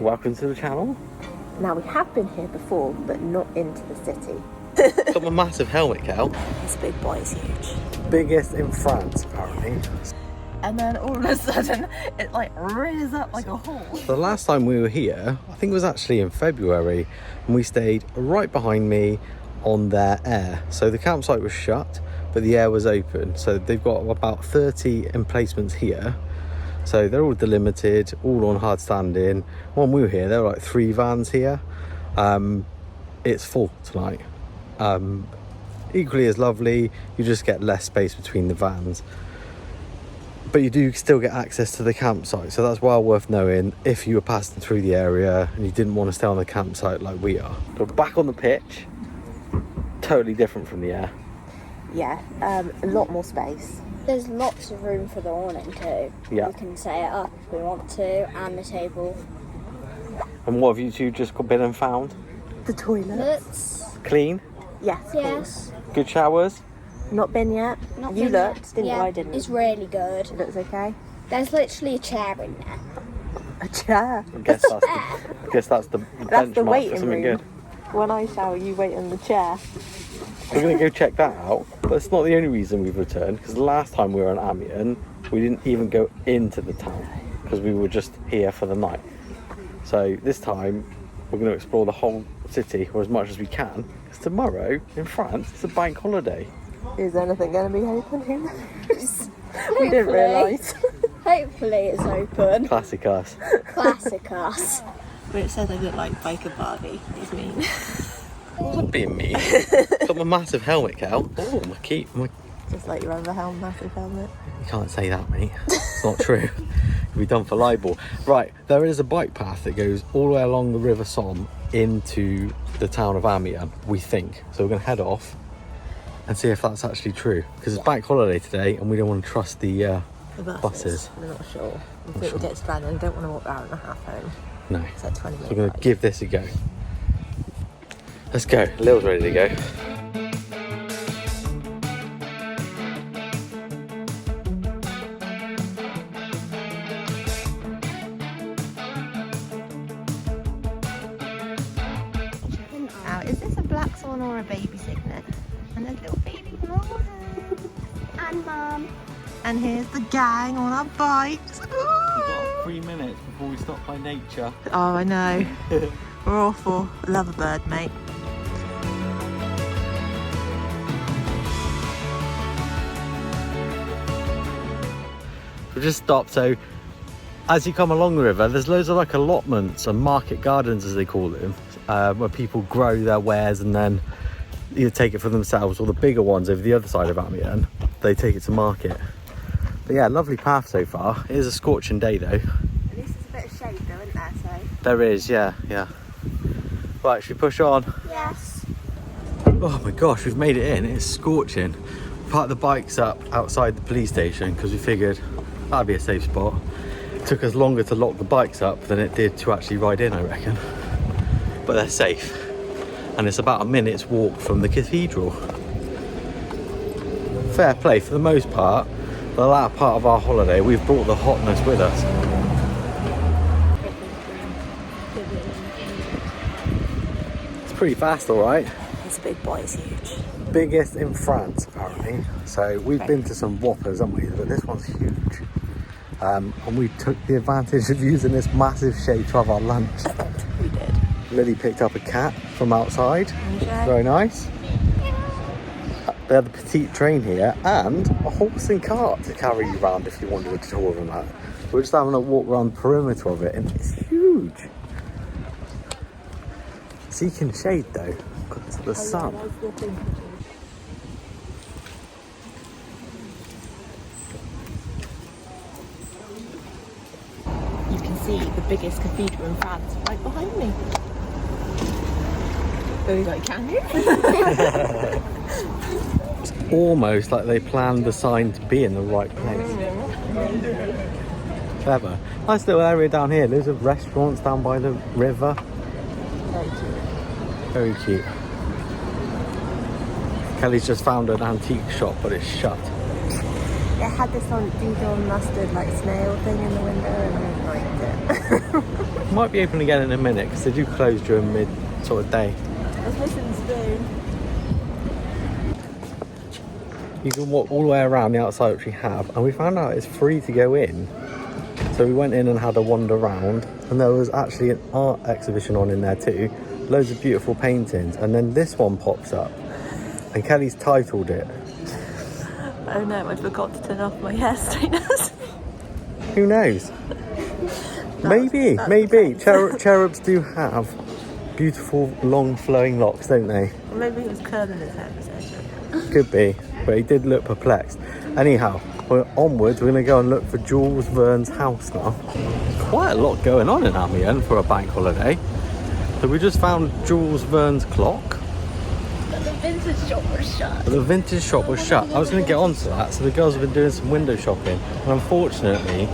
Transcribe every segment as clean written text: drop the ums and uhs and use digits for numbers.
Welcome to the channel. Now, we have been here before, but not into the city. Got my massive helmet, Cal. This big boy is huge. Biggest in France, apparently. And then all of a sudden, it like rears up like a horse. The last time we were here, I think it was actually in February, and we stayed right behind me on their aire. So the campsite was shut, but the aire was open. So they've got about 30 emplacements here. So they're all delimited, all on hard standing. When we were here, there were like 3 vans here. It's full tonight. Equally as lovely, you just get less space between the vans. But you do still get access to the campsite, so that's well worth knowing if you were passing through the area and you didn't want to stay on the campsite like we are. We're back on the pitch, totally different from the air. Yeah, a lot more space. There's lots of room for the awning too. Yeah. We can set it up if we want to, and the table. And what have you two just been and found? The toilets. Let's. Clean? Yes. Yes. Good showers? Not been yet. Not You been looked, yet. didn't you? Yeah, I didn't. It's really good. It looks okay. There's literally a chair in there. A chair. I guess that's the That's the benchmark waiting for something room. good. When I shower, you wait on the chair. We're going to go check that out, but it's not the only reason we've returned, because the last time we were in Amiens, we didn't even go into the town, because we were just here for the night. So this time, we're going to explore the whole city, or as much as we can, because tomorrow, in France, it's a bank holiday. Is anything going to be open? Who knows? We didn't realise. Hopefully it's open. Classic us. Classic us. But it says I look like Biker Barbie. It's mean. Not being me. Got my massive helmet, Cal. Oh, my key. Just like your other massive helmet. You can't say that, mate. It's not true. It'll be done for libel. Right, there is a bike path that goes all the way along the River Somme into the town of Amiens, we think. So we're going to head off and see if that's actually true. Because it's bank holiday today and we don't want to trust the buses. We're not sure. We think we'll get stranded and don't want to walk hour and a half home. No. It's like 20 minutes. So we're going to give this a go. Let's go. Lil's ready to go. Now, is this a black swan or a baby cygnet? And there's little baby mom. And Mum. And here's the gang on our bikes. We've got 3 minutes before we stop by nature. Oh, I know. We're awful. Love a bird, mate. We've just stopped, so as you come along the river, there's loads of like allotments and market gardens, as they call them, where people grow their wares and then either take it for themselves, or the bigger ones over the other side of Amiens, they take it to market. But yeah, lovely path so far. It is a scorching day though. At least there's a bit of shade though, isn't there? So. There is, yeah. Right, should we push on? Yes. Oh my gosh, we've made it in. It's scorching. We parked the bikes up outside the police station because we figured that'd be a safe spot. It took us longer to lock the bikes up than it did to actually ride in, I reckon. But they're safe. And it's about a minute's walk from the cathedral. Fair play, for the most part, the latter part of our holiday, we've brought the hotness with us. It's pretty fast, all right. This big boy is huge. Biggest in France, apparently. So we've been to some whoppers, haven't we? But this one's huge. And we took the advantage of using this massive shade to have our lunch. We did. Lily picked up a cat from outside. Okay. Very nice. They had the petite train here and a horse and cart to carry you around if you wanted a tour of that. We're just having a walk around the perimeter of it and it's huge. Seeking shade though, because of the sun. You can see the biggest cathedral in France right behind me. Oh, like, can you? It's almost like they planned the sign to be in the right place. Clever. Nice little area down here. Loads of restaurants down by the river. Very cute. Very cute. Kelly's just found an antique shop, but it's shut. It had this on Dijon mustard like snail thing in the window and I liked it. Might be open again in a minute because they do close during mid sort of day. I was missing the spoon. You can walk all the way around the outside, which we have, and we found out it's free to go in. So we went in and had a wander around, and there was actually an art exhibition on in there too. Loads of beautiful paintings, and then this one pops up, and Kelly's titled it. Oh no, I forgot to turn off my hair straighteners. Who knows? Maybe. Cherubs do have beautiful, long, flowing locks, don't they? Or maybe he was curling his hair. Could be, but he did look perplexed. Anyhow, we're onwards. We're going to go and look for Jules Vernes House now. Quite a lot going on in Amiens for a bank holiday. So we just found Jules Vernes clock. But the vintage shop was shut. But the vintage shop was shut. I was going to get onto that. So the girls have been doing some window shopping. And unfortunately,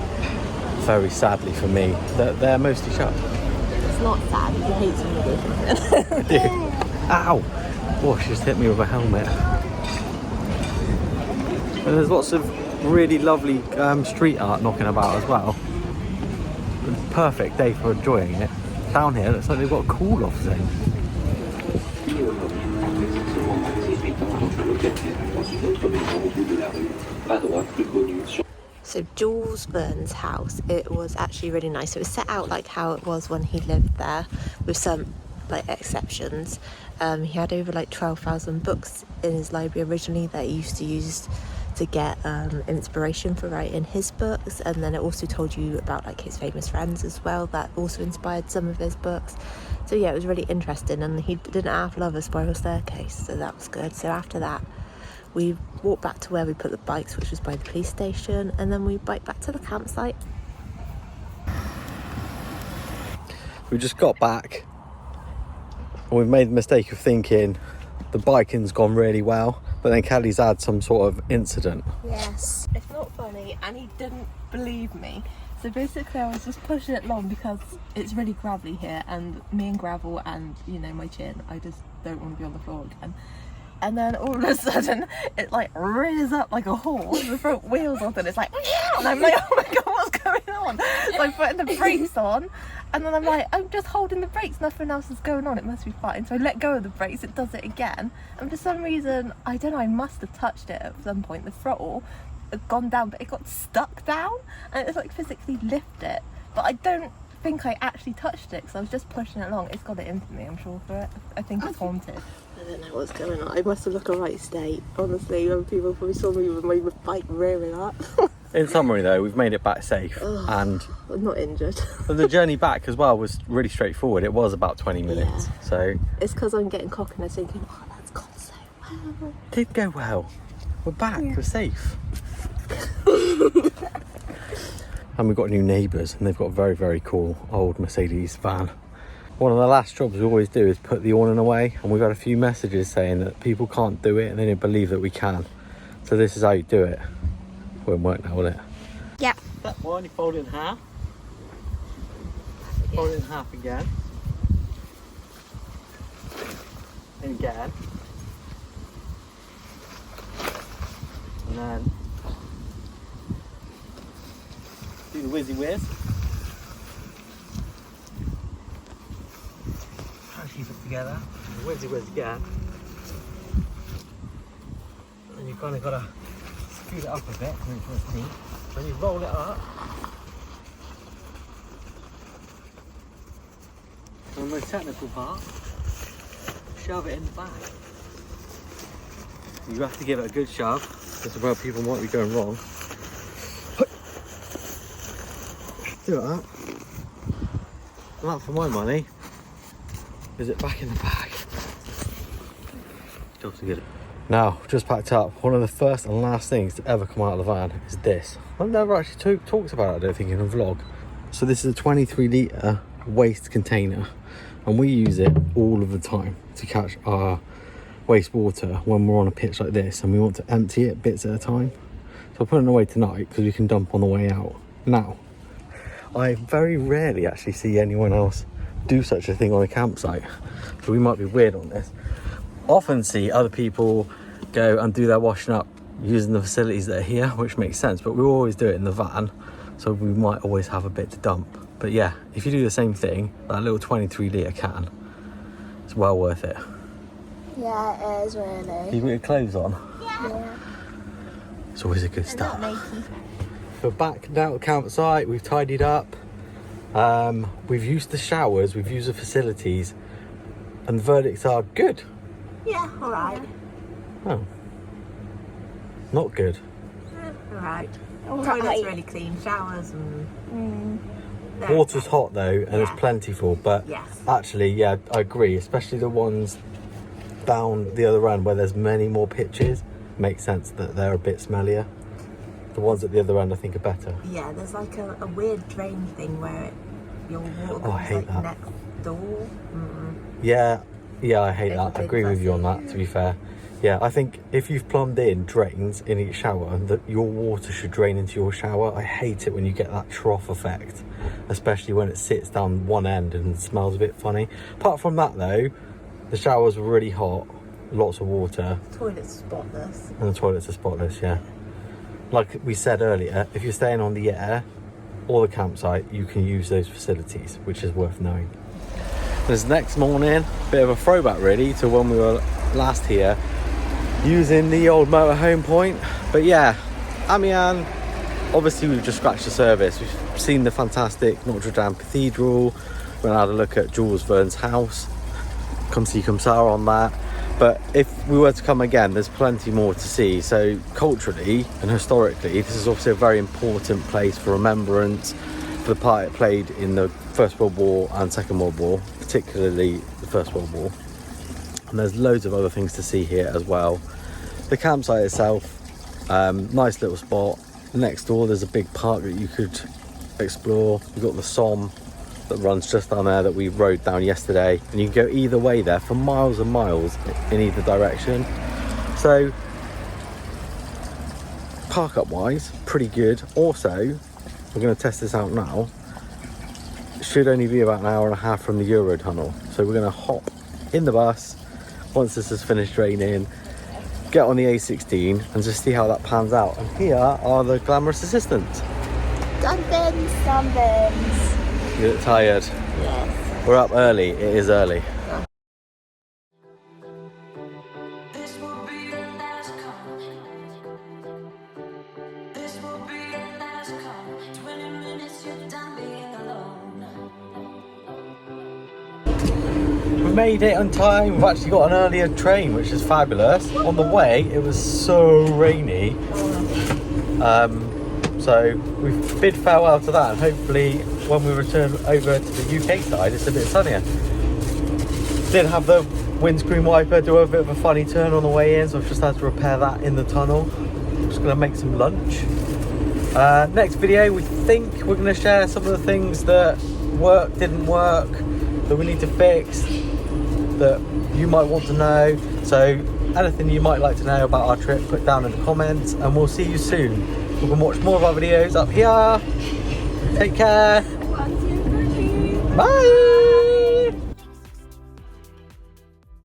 very sadly for me, they're mostly shut. It's not sad, he hates window shopping. Ow! Oh, she just hit me with a helmet. And there's lots of really lovely street art knocking about as well. Perfect day for enjoying it. Down here, looks like they've got a cool-off zone. So Jules Vernes House, it was actually really nice. It was set out like how it was when he lived there, with some like exceptions. He had over like 12,000 books in his library originally that he used to use to get inspiration for writing his books, and then it also told you about like his famous friends as well that also inspired some of his books. So yeah, it was really interesting, and he didn't have love a spiral staircase, so that was good. So after that we walked back to where we put the bikes, which was by the police station, and then we biked back to the campsite. We just got back and we've made the mistake of thinking the biking's gone really well, but then Kelly's had some sort of incident. Yes. It's not funny, and he didn't believe me. So basically I was just pushing it along because it's really gravelly here, and me and gravel and, you know, my chin, I just don't want to be on the floor again. And then all of a sudden it like rears up like a horse, the front wheels off, and it's like, and I'm like, oh my god, what's going on? So I'm putting the brakes on, and then I'm like, I'm just holding the brakes, nothing else is going on, it must be fine. So I let go of the brakes, it does it again, and for some reason, I don't know, I must have touched it at some point. The throttle had gone down, but it got stuck down, and it's like physically lift it, but I don't think I actually touched it because I was just pushing it along. It's got it in for me, I'm sure, for it. I think it's haunted. I don't know what's going on. I must have looked a right state, honestly, when people probably saw me with my bike rearing up. In summary though, we've made it back safe. And I'm not injured. the journey back as well was really straightforward. It was about 20 minutes. Yeah. So it's because I'm getting cocky and I'm thinking, oh, that's gone so well. did go well. We're back, we're safe. And we've got new neighbours, and they've got a very, very cool old Mercedes van. One of the last jobs we always do is put the awning away, and we've got a few messages saying that people can't do it and they don't believe that we can. So this is how you do it. Won't work now, will it? Yep. That one, you fold it in half. Fold it in half again. And again. And then do the whizzy whiz. Try to keep it together. The whizzy whiz again. And you kind of got to scoot it up a bit to make sure it's neat. Then you roll it up. And the most technical part, shove it in the bag. You have to give it a good shove. This is where people might be going wrong. Do that. And that, for my money, is it back in the bag. Job's to get it. Now, just packed up. One of the first and last things to ever come out of the van is this. I've never actually talked about it, I don't think, in a vlog. So this is a 23 litre waste container, and we use it all of the time to catch our wastewater when we're on a pitch like this, and we want to empty it bits at a time. So I'll put it away tonight because we can dump on the way out. Now, I very rarely actually see anyone else do such a thing on a campsite, so we might be weird on this. Often see other people go and do their washing up using the facilities that are here, which makes sense, but we always do it in the van, so we might always have a bit to dump. But yeah, if you do the same thing, that little 23 litre can, it's well worth it. Yeah, it is really. You got your clothes on? Yeah. It's always a good start. We're back now at the campsite, we've tidied up. We've used the showers, we've used the facilities, and the verdicts are good. Yeah, alright. Oh. Not good. Alright. Alright. Toilet's really clean, showers and... Water's hot though, and it's plentiful, but Yes. actually, yeah, I agree, especially the ones down the other end where there's many more pitches, makes sense that they're a bit smellier. The ones at the other end I think are better. Yeah, there's like a weird drain thing where your water Oh, I goes hate like that. next door. Yeah, I hate It's that. I a agree bit with you on fussy. that, to be fair. Yeah, I think if you've plumbed in drains in each shower, that your water should drain into your shower. I hate it when you get that trough effect, especially when it sits down one end and smells a bit funny. Apart from that though, the showers were really hot, lots of water, Toilet's spotless. and the toilets are spotless, yeah. Like we said earlier, if you're staying on the air or the campsite, you can use those facilities, which is worth knowing. This next morning, bit of a throwback really to when we were last here, using the old motorhome point. But yeah, Amiens, obviously we've just scratched the surface. We've seen the fantastic Notre Dame Cathedral, we had a look at Jules Vernes House, come see, come ça on that. But if we were to come again, there's plenty more to see. So culturally and historically, this is obviously a very important place for remembrance, for the part it played in the First World War and Second World War, particularly the First World War. And there's loads of other things to see here as well. The campsite itself, nice little spot. Next door there's a big park that you could explore. You've got the Somme that runs just down there that we rode down yesterday, and you can go either way there for miles and miles in either direction. So park up wise, pretty good. Also, we're going to test this out now. It should only be about an hour and a half from the Eurotunnel, so we're going to hop in the bus once this has finished raining, get on the A16 and just see how that pans out. And here are the glamorous assistants. Sunburns. You look tired. Yes. We're up early, it is early. This will be the last call. This will be the last call. 20 minutes, you're done being alone. We made it on time. We've actually got an earlier train, which is fabulous. On the way, it was so rainy. So we've bid farewell to that, and hopefully when we return over to the UK side, it's a bit sunnier. Did have the windscreen wiper do a bit of a funny turn on the way in, so I've just had to repair that in the tunnel. Just gonna make some lunch. Next video, we think we're gonna share some of the things that didn't work, that we need to fix, that you might want to know. So anything you might like to know about our trip, put down in the comments, and we'll see you soon. You can watch more of our videos up here. Take care. One, two, three. Bye.